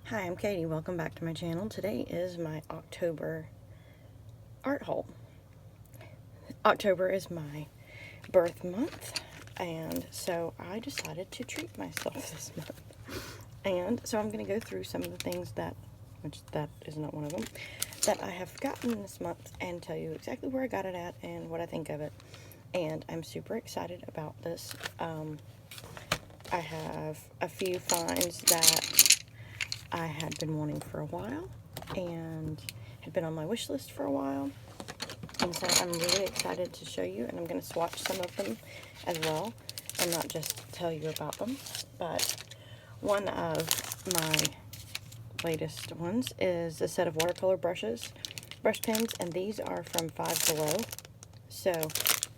Hi, I'm Katie. Welcome back to my channel. Today is my October art haul. October is my birth month, and so I decided to treat myself this month. And so I'm going to go through some of the things which that is not one of them, that I have gotten this month and tell you exactly where I got it at and what I think of it. And I'm super excited about this. I have a few finds that I had been wanting for a while and had been on my wish list for a while, and so I'm really excited to show you, and I'm going to swatch some of them as well and not just tell you about them. But one of my latest ones is a set of watercolor brush pens, and these are from Five Below. So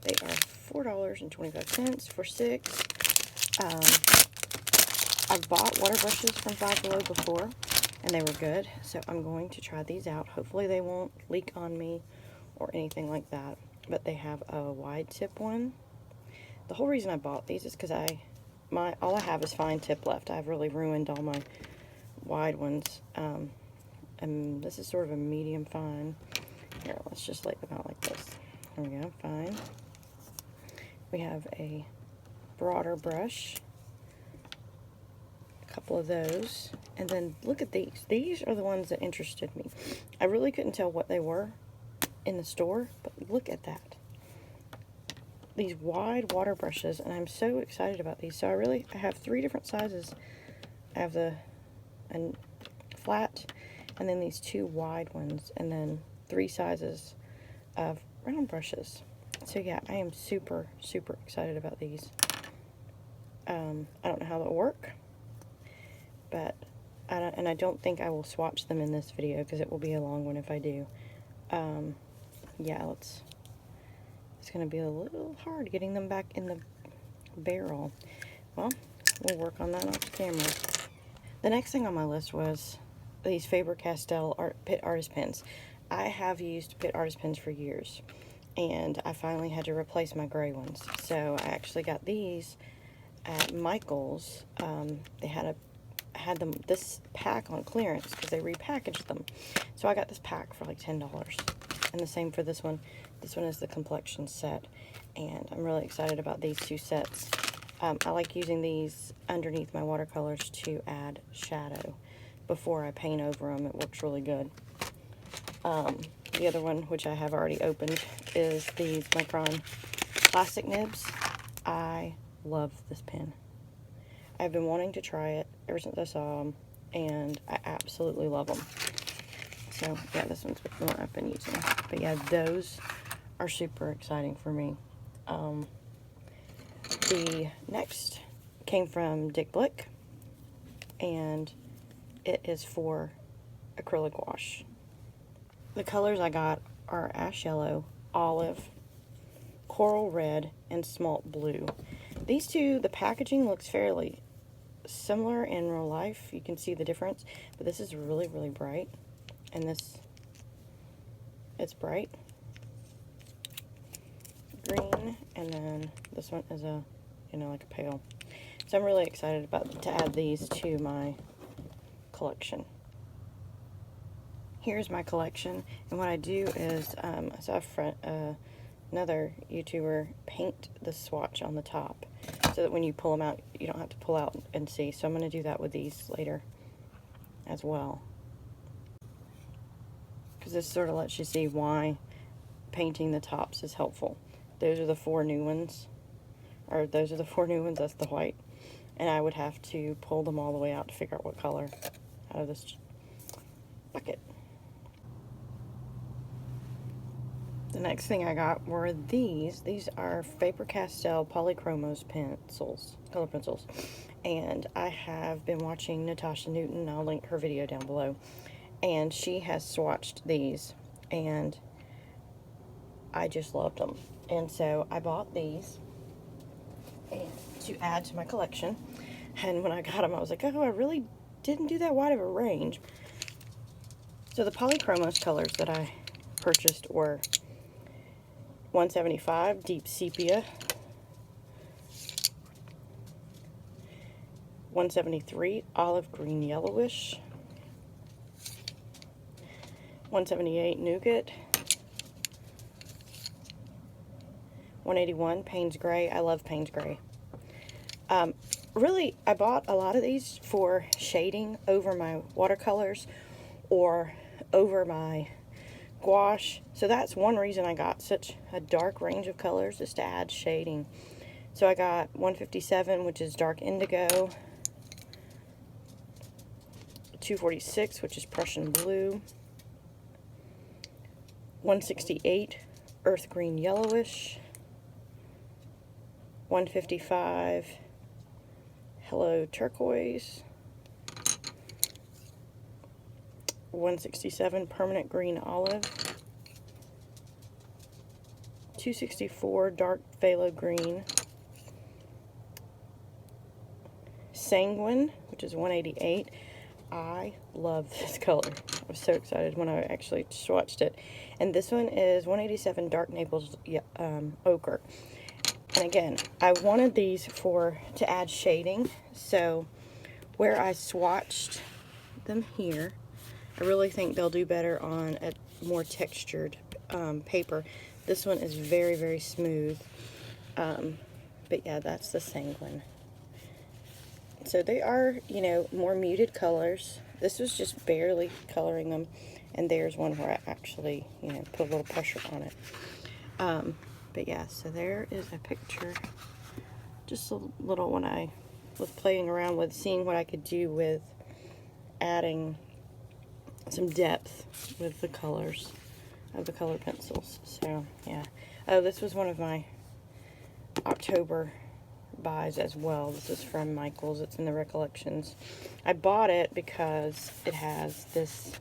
they are $4.25 for 6. I've bought water brushes from Five Below before, and they were good, so I'm going to try these out. Hopefully they won't leak on me or anything like that, but they have a wide tip one. The whole reason I bought these is because all I have is fine tip left. I've really ruined all my wide ones, and this is sort of a medium fine. Here, let's just lay them out like this. There we go, fine. We have a broader brush, couple of those, and then look at these. These are the ones that interested me. I really couldn't tell what they were in the store, but look at that. These wide water brushes, and I'm so excited about these. So I have 3 different sizes. I have the flat, and then these 2 wide ones, and then 3 sizes of round brushes. So yeah, I am super excited about these. I don't know how they'll work, but I don't think I will swatch them in this video because it will be a long one if I do. Yeah, it's going to be a little hard getting them back in the barrel. Well, we'll work on that off camera. The next thing on my list was these Faber-Castell Pitt Artist Pens. I have used Pitt Artist Pens for years, and I finally had to replace my gray ones. So I actually got these at Michael's. They had this pack on clearance because they repackaged them. So I got this pack for like $10. And the same for this one. This one is the complexion set, and I'm really excited about these 2 sets. I like using these underneath my watercolors to add shadow before I paint over them. It works really good. The other one, which I have already opened, is these Micron plastic nibs. I love this pen. I've been wanting to try it ever since I saw them, and I absolutely love them. So yeah, this one's the one I've been using. But yeah, those are super exciting for me. The next came from Blick, and it is for acrylic wash. The colors I got are ash yellow, olive, coral red, and smalt blue. These 2, the packaging looks fairly similar in real life. You can see the difference, but this is really bright, and it's bright green, and then this one is like a pale. So I'm really excited to add these to my collection. Here's my collection, and what I do is I saw another YouTuber paint the swatch on the top so that when you pull them out, you don't have to pull out and see. So I'm going to do that with these later as well, because this sort of lets you see why painting the tops is helpful. Those are the 4 new ones, that's the white, and I would have to pull them all the way out to figure out what color out of this bucket. The next thing I got were these. These are Faber-Castell Polychromos color pencils. And I have been watching Natasha Newton. I'll link her video down below. And she has swatched these, and I just loved them. And so I bought these to add to my collection. And when I got them, I was like, oh, I really didn't do that wide of a range. So the Polychromos colors that I purchased were 175 Deep Sepia, 173 Olive Green Yellowish, 178 Nougat, 181 Payne's Gray. I love Payne's Gray. Really, I bought a lot of these for shading over my watercolors or over my gouache. So that's one reason I got such a dark range of colors, is to add shading. So I got 157, which is dark indigo, 246, which is Prussian blue, 168, earth green yellowish, 155, hello turquoise, 167, permanent green olive, 264, dark phthalo green, sanguine, which is 188. I love this color. I was so excited when I actually swatched it. And this one is 187, dark Naples ochre. And again, I wanted these to add shading. So where I swatched them here, I really think they'll do better on a more textured paper. This one is very, very smooth. But yeah, that's the sanguine. So they are, you know, more muted colors. This was just barely coloring them. And there's one where I actually, you know, put a little pressure on it. But yeah, so there is a picture. Just a little when I was playing around with seeing what I could do with adding some depth with the colors of the color pencils. So yeah. Oh, this was one of my October buys as well. This is from Michael's. It's in the Recollections. I bought it because it has this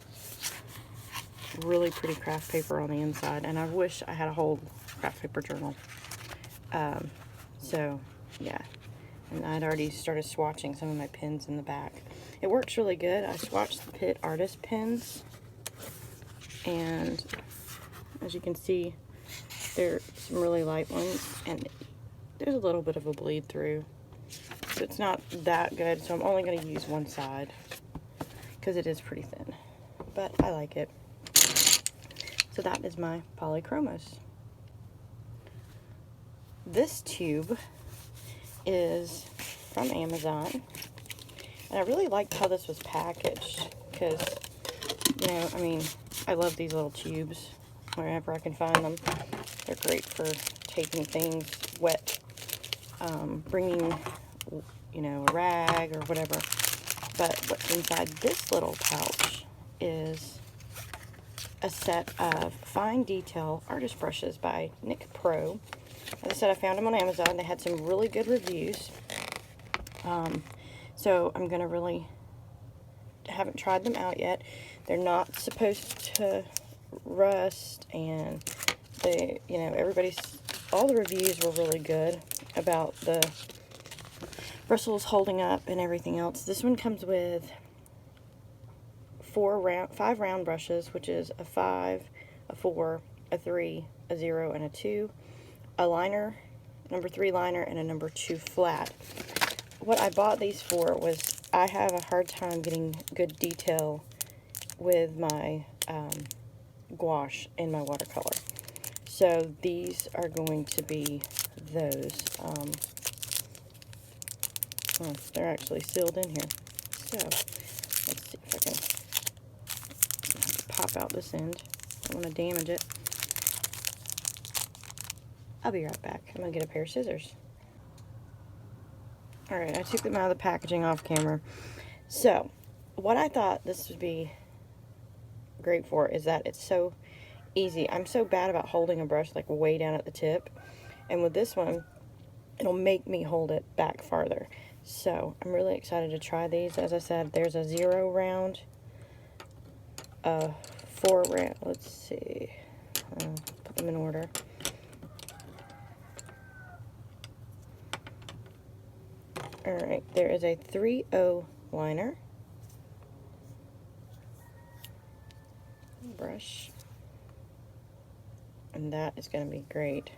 really pretty craft paper on the inside, and I wish I had a whole craft paper journal. So yeah, and I'd already started swatching some of my pens in the back. It works really good. I swatched the Pitt Artist pens, and as you can see, there's some really light ones, and there's a little bit of a bleed through, so it's not that good. So I'm only going to use one side because it is pretty thin, but I like it. So that is my polychromos. This tube is from Amazon, and I really liked how this was packaged because, you know, I mean, I love these little tubes wherever I can find them. They're great for taking things wet, bringing, you know, a rag or whatever. But what's inside this little pouch is a set of fine detail artist brushes by Nick Pro. As I said, I found them on Amazon. They had some really good reviews. So I'm gonna really, haven't tried them out yet. They're not supposed to rust, and they, you know, all the reviews were really good about the bristles holding up and everything else. This one comes with 5 round brushes, which is a 5, a 4, a 3, a 0, and a 2, a liner, number 3 liner, and a number 2 flat. What I bought these for was I have a hard time getting good detail with my gouache in my watercolor. So these are going to be those. Oh, they're actually sealed in here. So let's see if I can pop out this end. I don't want to damage it. I'll be right back. I'm going to get a pair of scissors. Alright, I took them out of the packaging off camera. So, what I thought this would be great for is that it's so easy. I'm so bad about holding a brush like way down at the tip. And with this one, it'll make me hold it back farther. So, I'm really excited to try these. As I said, there's a 0 round, a 4 round. Let's see. Put them in order. Alright, there is a 3-0 liner. Brush. And that is going to be great.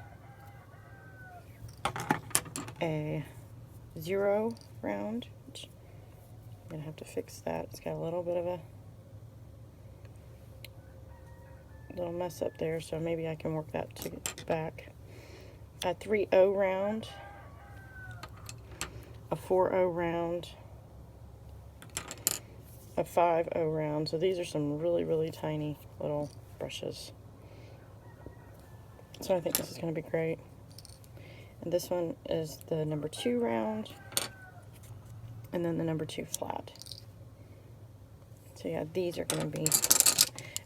A 0 round. Which I'm going to have to fix that. It's got a little bit of a little mess up there, so maybe I can work that back. A 3/0 round, a 4/0 round, a 5/0 round. So these are some really, really tiny little brushes. So I think this is going to be great. And this one is the number 2 round, and then the number 2 flat. So yeah, these are going to be,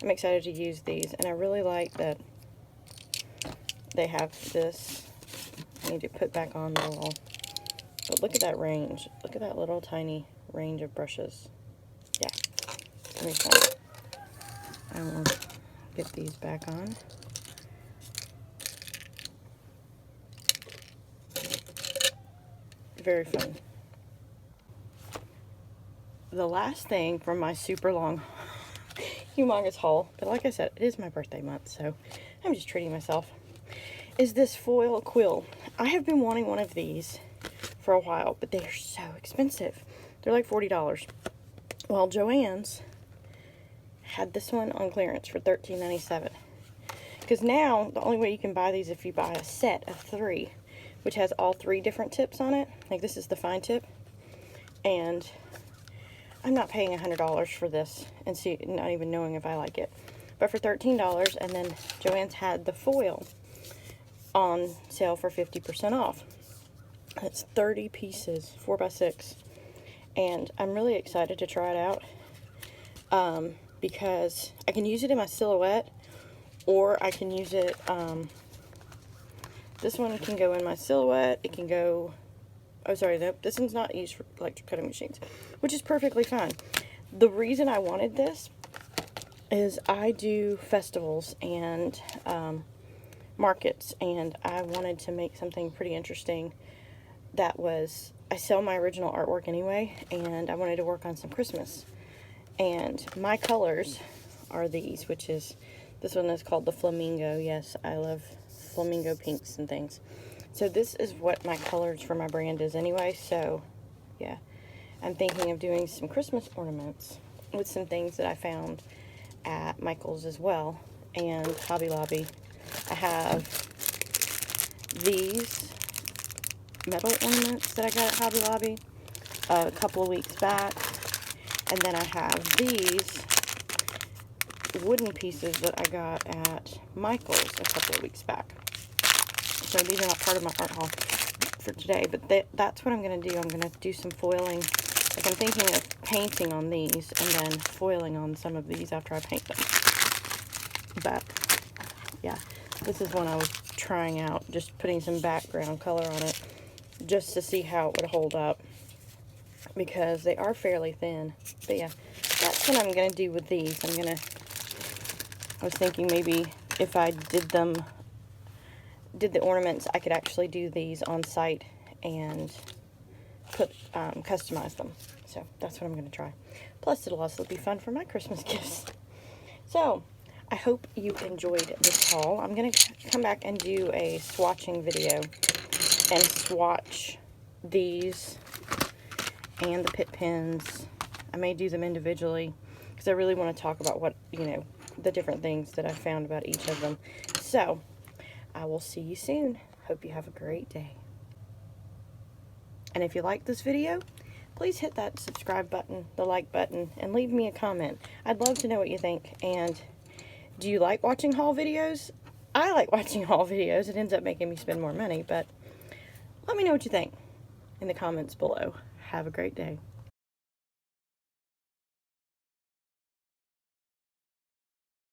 I'm excited to use these, and I really like that they have this. I need to put back on the little, but look at that range. Look at that little tiny range of brushes. Yeah, it's going to be fun. I will get these back on. Very fun. The last thing from my super long, humongous haul, but like I said, it is my birthday month, so I'm just treating myself, is this foil quill. I have been wanting one of these for a while, but they are so expensive. They're like $40. Well, Joann's had this one on clearance for $13.97. Because now, the only way you can buy these is if you buy a set of 3, which has all 3 different tips on it. Like, this is the fine tip. And I'm not paying $100 for this, and see, not even knowing if I like it. But for $13, and then Joann's had the foil on sale for 50% off. It's 30 pieces, 4x6. And I'm really excited to try it out. Because I can use it in my silhouette, or I can use it, this one can go in my silhouette, it can go, oh sorry, this one's not used for electric cutting machines, which is perfectly fine. The reason I wanted this is I do festivals and markets, and I wanted to make something pretty interesting that was, I sell my original artwork anyway, and I wanted to work on some Christmas. And my colors are these, which is, this one is called the Flamingo. Yes, I love flamingo pinks and things. So this is what my colors for my brand is anyway. So yeah, I'm thinking of doing some Christmas ornaments with some things that I found at Michael's as well, and Hobby Lobby. I have these metal ornaments that I got at Hobby Lobby a couple of weeks back. And then I have these wooden pieces that I got at Michael's a couple of weeks back. So these are not part of my art haul for today, but that's what I'm going to do. I'm going to do some foiling. Like, I'm thinking of painting on these and then foiling on some of these after I paint them. But yeah, this is one I was trying out, just putting some background color on it just to see how it would hold up, because they are fairly thin. But yeah, that's what I'm going to do with these. I was thinking maybe if I did the ornaments, I could actually do these on site and customize them. So that's what I'm going to try. Plus, it'll also be fun for my Christmas gifts. So I hope you enjoyed this haul. I'm going to come back and do a swatching video and swatch these and the pit pins. I may do them individually because I really want to talk about what, the different things that I found about each of them. So I will see you soon. Hope you have a great day. And if you like this video, please hit that subscribe button, the like button, and leave me a comment. I'd love to know what you think. And do you like watching haul videos? I like watching haul videos. It ends up making me spend more money, but let me know what you think in the comments below. Have a great day.